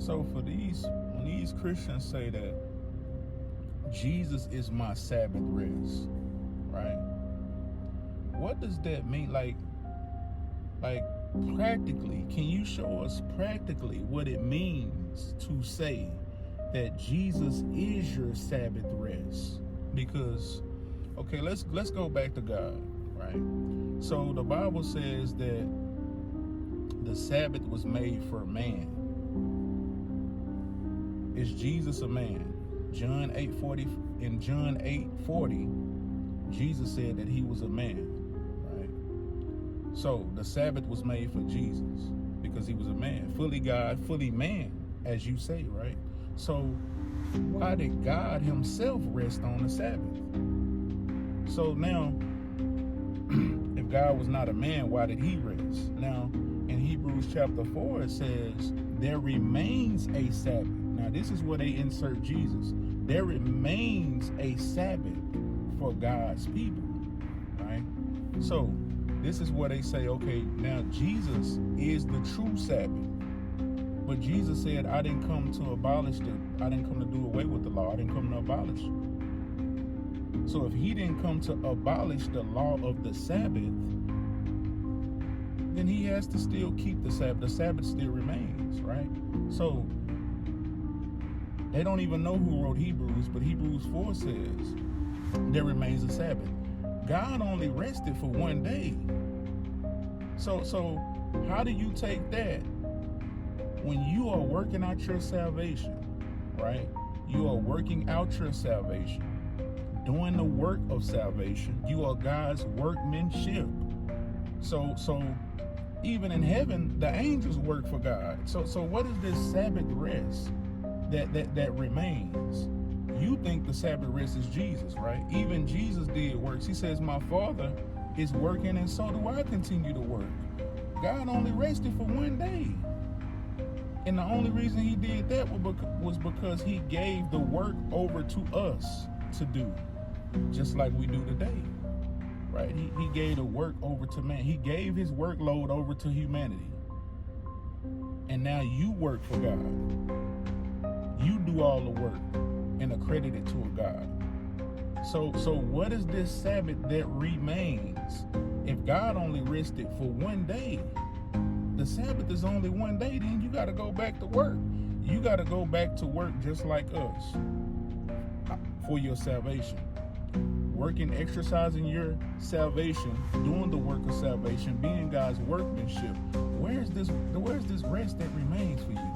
So when these Christians say that Jesus is my Sabbath rest, right? What does that mean? Like practically, can you show us practically what it means to say that Jesus is your Sabbath rest? Because, okay, let's go back to God, right? So the Bible says that the Sabbath was made for man. Is Jesus a man? John 8:40, in John 8:40, Jesus said that he was a man, right? So the Sabbath was made for Jesus because he was a man, fully God, fully man, as you say, right? So why did God himself rest on the Sabbath? So now, if God was not a man, why did he rest? Now, in Hebrews chapter 4, it says, there remains a Sabbath. Now, this is where they insert Jesus. There remains a Sabbath for God's people, right? So, this is where they say, okay, now Jesus is the true Sabbath. But Jesus said, I didn't come to do away with the law. I didn't come to abolish it. So if he didn't come to abolish the law of the Sabbath, then he has to still keep the Sabbath. The Sabbath still remains, right? So they don't even know who wrote Hebrews, but Hebrews 4 says there remains a Sabbath. God only rested for one day. So how do you take that when you are working out your salvation, right? You are working out your salvation, doing the work of salvation. You are God's workmanship. So even in heaven, the angels work for God. So what is this Sabbath rest that remains? You think the Sabbath rest is Jesus, right? Even Jesus did works. He says, my Father is working, and so do I continue to work. God only rested for one day. And the only reason he did that was because he gave the work over to us to do, just like we do today, right? He gave the work over to man. He gave his workload over to humanity. And now you work for God. You do all the work and accredit it to a God. So what is this Sabbath that remains? If God only rested for one day, the Sabbath is only one day, then you got to go back to work. You got to go back to work just like us for your salvation. Working, exercising your salvation, doing the work of salvation, being God's workmanship. Where's this rest that remains for you?